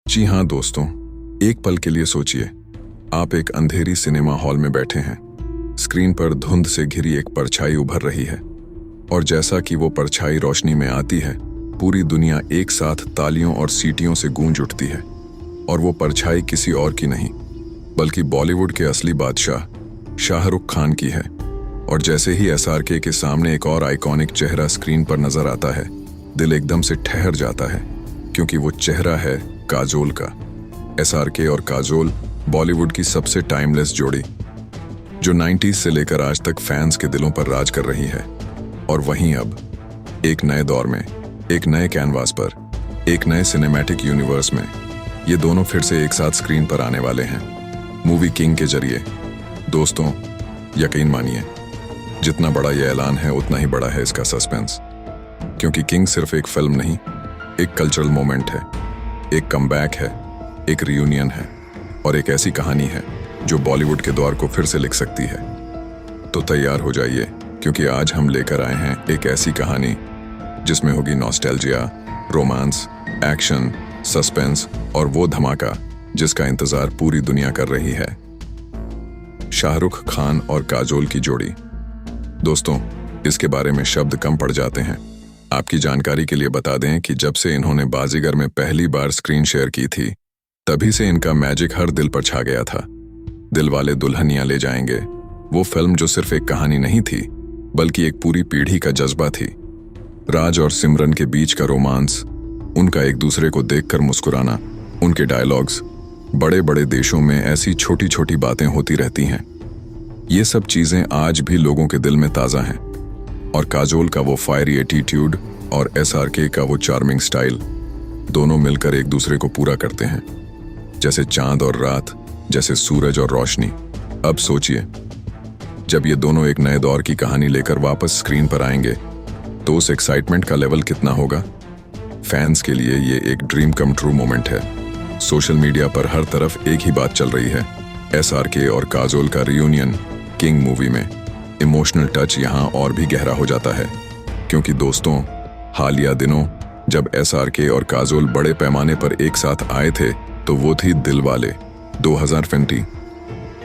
जी हाँ दोस्तों, एक पल के लिए सोचिए, आप एक अंधेरी सिनेमा हॉल में बैठे हैं। स्क्रीन पर धुंध से घिरी एक परछाई उभर रही है और जैसा कि वो परछाई रोशनी में आती है, पूरी दुनिया एक साथ तालियों और सीटियों से गूंज उठती है। और वो परछाई किसी और की नहीं, बल्कि बॉलीवुड के असली बादशाह शाहरुख खान की है। और जैसे ही एसआरके के सामने एक और आइकॉनिक चेहरा स्क्रीन पर नजर आता है, दिल एकदम से ठहर जाता है, क्योंकि वो चेहरा है काजोल का। एसआरके और काजोल बॉलीवुड की सबसे टाइमलेस जोड़ी, जो 90s से लेकर आज तक फैंस के दिलों पर राज कर रही है। और वहीं अब एक नए दौर में, एक नए कैनवास पर, एक नए सिनेमैटिक यूनिवर्स में ये दोनों फिर से एक साथ स्क्रीन पर आने वाले हैं, मूवी किंग के जरिए। दोस्तों, यकीन मानिए, जितना बड़ा ये ऐलान है उतना ही बड़ा है इसका सस्पेंस, क्योंकि किंग सिर्फ एक फिल्म नहीं, एक कल्चरल मोमेंट है, एक कमबैक है, एक रियूनियन है और एक ऐसी कहानी है जो बॉलीवुड के दौर को फिर से लिख सकती है। तो तैयार हो जाइए, क्योंकि आज हम लेकर आए हैं एक ऐसी कहानी जिसमें होगी नॉस्टैल्जिया, रोमांस, एक्शन, सस्पेंस और वो धमाका जिसका इंतजार पूरी दुनिया कर रही है। शाहरुख खान और काजोल की जोड़ी। दोस्तों, इसके बारे में शब्द कम पड़ जाते हैं। आपकी जानकारी के लिए बता दें कि जब से इन्होंने बाजीगर में पहली बार स्क्रीन शेयर की थी, तभी से इनका मैजिक हर दिल पर छा गया था। दिलवाले दुल्हनिया ले जाएंगे, वो फिल्म जो सिर्फ एक कहानी नहीं थी, बल्कि एक पूरी पीढ़ी का जज्बा थी। राज और सिमरन के बीच का रोमांस, उनका एक दूसरे को देखकर मुस्कुराना, उनके डायलॉग्स, बड़े बड़े देशों में ऐसी छोटी छोटी बातें होती रहती हैं। ये सब चीजें आज भी लोगों के दिल में ताजा हैं। और काजोल का वो फायरी एटीट्यूड और एसआरके का वो चार्मिंग स्टाइल, दोनों मिलकर एक दूसरे को पूरा करते हैं, जैसे चांद और रात, जैसे सूरज और रोशनी। अब सोचिए, जब ये दोनों एक नए दौर की कहानी लेकर वापस स्क्रीन पर आएंगे, तो उस एक्साइटमेंट का लेवल कितना होगा। फैंस के लिए ये एक ड्रीम कम ट्रू मोमेंट है। सोशल मीडिया पर हर तरफ एक ही बात चल रही है, एसआरके और काजोल का रियूनियन किंग मूवी में। इमोशनल टच यहाँ और भी गहरा हो जाता है, क्योंकि दोस्तों, हालिया दिनों जब एसआरके और काजोल बड़े पैमाने पर एक साथ आए थे, तो वो थी दिलवाले 2020।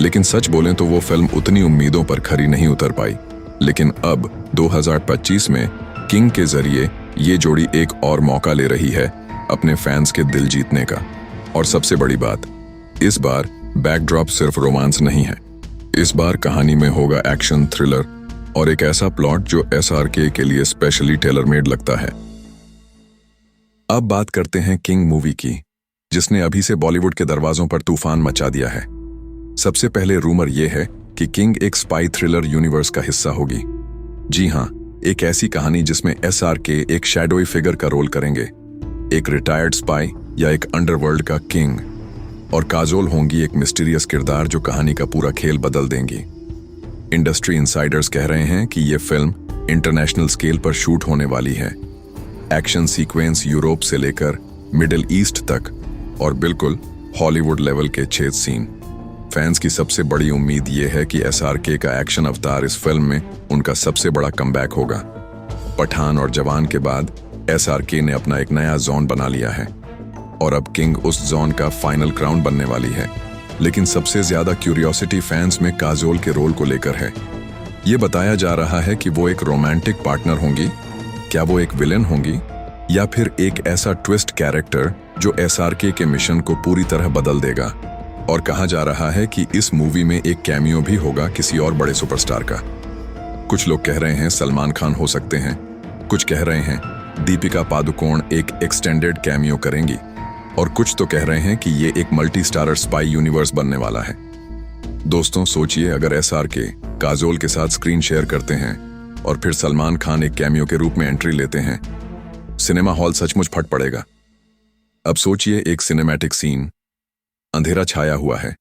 लेकिन सच बोलें तो वो फिल्म उतनी उम्मीदों पर खरी नहीं उतर पाई। लेकिन अब 2025 में किंग के जरिए ये जोड़ी एक और मौका ले रही है अपने फैंस के दिल जीतने का। और सबसे बड़ी बात, इस बार बैकड्रॉप सिर्फ रोमांस नहीं है। इस बार कहानी में होगा एक्शन, थ्रिलर और एक ऐसा प्लॉट जो एसआरके के लिए स्पेशली टेलर मेड लगता है। अब बात करते हैं किंग मूवी की, जिसने अभी से बॉलीवुड के दरवाजों पर तूफान मचा दिया है। सबसे पहले रूमर यह है कि किंग एक स्पाई थ्रिलर यूनिवर्स का हिस्सा होगी। जी हाँ, एक ऐसी कहानी जिसमें एसआरके एक शैडोई फिगर का रोल करेंगे, एक रिटायर्ड स्पाई या एक अंडरवर्ल्ड का किंग। और काजोल होंगी एक मिस्टीरियस किरदार जो कहानी का पूरा खेल बदल देंगी। इंडस्ट्री इनसाइडर्स कह रहे हैं कि ये फिल्म इंटरनेशनल स्केल पर शूट होने वाली है। एक्शन सीक्वेंस यूरोप से लेकर मिडिल ईस्ट तक, और बिल्कुल हॉलीवुड लेवल के चेज सीन। फैंस की सबसे बड़ी उम्मीद ये है कि एसआरके का एक्शन अवतार इस फिल्म में उनका सबसे बड़ा कमबैक होगा। पठान और जवान के बाद एसआरके ने अपना एक नया जोन बना लिया है, और अब किंग उस जोन का फाइनल क्राउन बनने वाली है। लेकिन सबसे ज्यादा क्यूरियोसिटी फैंस में काजोल के रोल को लेकर है। ये बताया जा रहा है कि वो एक रोमांटिक पार्टनर होंगी, क्या वो एक विलेन होंगी, या फिर एक ऐसा ट्विस्ट कैरेक्टर जो एसआरके के मिशन को पूरी तरह बदल देगा। और कहा जा रहा है कि इस मूवी में एक कैमियो भी होगा किसी और बड़े सुपरस्टार का। कुछ लोग कह रहे हैं सलमान खान हो सकते हैं, कुछ कह रहे हैं दीपिका पादुकोण एक एक्सटेंडेड कैमियो करेंगी, और कुछ तो कह रहे हैं कि ये एक मल्टी स्टारर स्पाई यूनिवर्स बनने वाला है। दोस्तों, सोचिए, अगर एसआरके काजोल के साथ स्क्रीन शेयर करते हैं और फिर सलमान खान एक कैमियो के रूप में एंट्री लेते हैं, सिनेमा हॉल सचमुच फट पड़ेगा। अब सोचिए, एक सिनेमैटिक सीन, अंधेरा छाया हुआ है,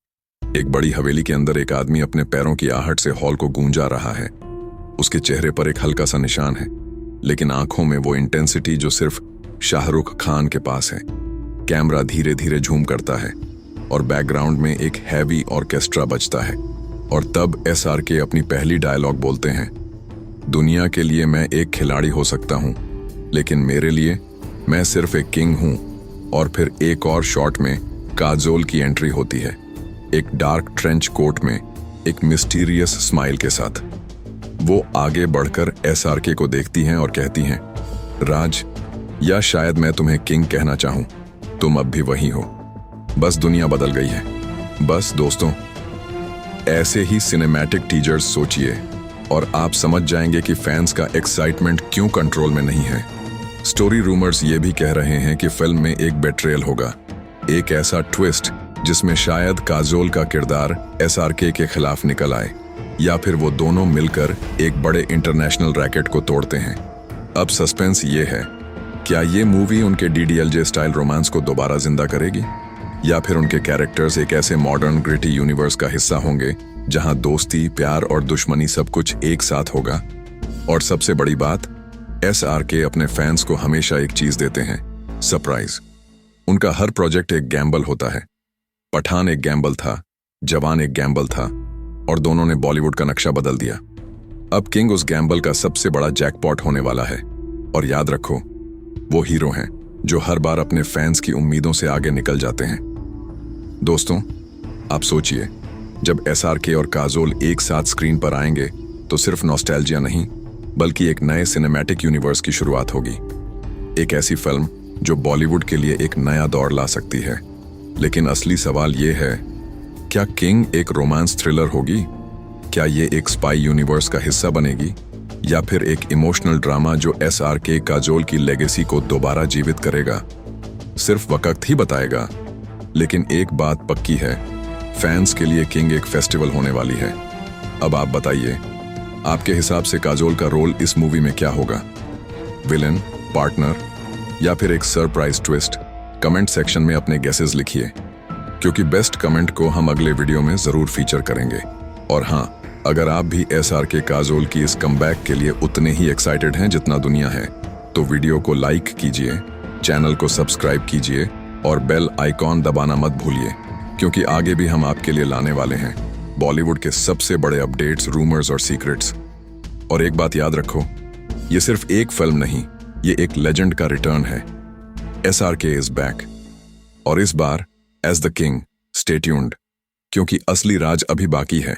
एक बड़ी हवेली के अंदर एक आदमी अपने पैरों की आहट से हॉल को गूंजा रहा है। उसके चेहरे पर एक हल्का सा निशान है, लेकिन आंखों में वो इंटेंसिटी जो सिर्फ शाहरुख खान के पास है। कैमरा धीरे धीरे झूम करता है और बैकग्राउंड में एक हैवी ऑर्केस्ट्रा बजता है। और तब एसआरके अपनी पहली डायलॉग बोलते हैं, दुनिया के लिए मैं एक खिलाड़ी हो सकता हूं, लेकिन मेरे लिए मैं सिर्फ एक किंग हूं। और फिर एक और शॉट में काजोल की एंट्री होती है, एक डार्क ट्रेंच कोट में, एक मिस्टीरियस स्माइल के साथ। वो आगे बढ़कर एसआरके को देखती हैं और कहती हैं, राज, या शायद मैं तुम्हें किंग कहना चाहूं, तुम अब भी वही हो, बस दुनिया बदल गई है। बस दोस्तों, ऐसे ही सिनेमैटिक टीजर्स सोचिए और आप समझ जाएंगे कि फैंस का एक्साइटमेंट क्यों कंट्रोल में नहीं है। स्टोरी रूमर्स ये भी कह रहे हैं कि फिल्म में एक बेट्रेयल होगा, एक ऐसा ट्विस्ट जिसमें शायद काजोल का किरदार एसआरके के खिलाफ निकल आए, या फिर वो दोनों मिलकर एक बड़े इंटरनेशनल रैकेट को तोड़ते हैं। अब सस्पेंस ये है, क्या ये मूवी उनके डीडीएलजे स्टाइल रोमांस को दोबारा जिंदा करेगी, या फिर उनके कैरेक्टर्स एक ऐसे मॉडर्न ग्रिटी यूनिवर्स का हिस्सा होंगे जहां दोस्ती, प्यार और दुश्मनी सब कुछ एक साथ होगा। और सबसे बड़ी बात, एसआरके अपने फैंस को हमेशा एक चीज देते हैं, सरप्राइज। उनका हर प्रोजेक्ट एक गैम्बल होता है। पठान एक गैम्बल था, जवान एक गैम्बल था, और दोनों ने बॉलीवुड का नक्शा बदल दिया। अब किंग उस गैम्बल का सबसे बड़ा जैकपॉट होने वाला है। और याद रखो, वो हीरो हैं जो हर बार अपने फैंस की उम्मीदों से आगे निकल जाते हैं। दोस्तों, आप सोचिए, जब एसआरके और काजोल एक साथ स्क्रीन पर आएंगे तो सिर्फ नॉस्टैल्जिया नहीं, बल्कि एक नए सिनेमैटिक यूनिवर्स की शुरुआत होगी। एक ऐसी फिल्म जो बॉलीवुड के लिए एक नया दौर ला सकती है। लेकिन असली सवाल ये है, क्या किंग एक रोमांस थ्रिलर होगी? क्या ये एक स्पाई यूनिवर्स का हिस्सा बनेगी, या फिर एक इमोशनल ड्रामा जो एसआरके काजोल की लेगेसी को दोबारा जीवित करेगा? सिर्फ वक्त ही बताएगा। लेकिन एक बात पक्की है, फैंस के लिए किंग एक फेस्टिवल होने वाली है। अब आप बताइए, आपके हिसाब से काजोल का रोल इस मूवी में क्या होगा? विलन, पार्टनर, या फिर एक सरप्राइज ट्विस्ट? कमेंट सेक्शन में अपने गेसेस लिखिए, क्योंकि बेस्ट कमेंट को हम अगले वीडियो में जरूर फीचर करेंगे। और हाँ, अगर आप भी एसआरके काजोल की इस कमबैक के लिए उतने ही एक्साइटेड हैं जितना दुनिया है, तो वीडियो को लाइक कीजिए, चैनल को सब्सक्राइब कीजिए और बेल आइकॉन दबाना मत भूलिए, क्योंकि आगे भी हम आपके लिए लाने वाले हैं बॉलीवुड के सबसे बड़े अपडेट्स, रूमर्स और सीक्रेट्स। और एक बात याद रखो, ये सिर्फ एक फिल्म नहीं, ये एक लेजेंड का रिटर्न है। एसआरके इज बैक, और इस बार as the king. Stay tuned, क्योंकि असली राज अभी बाकी है।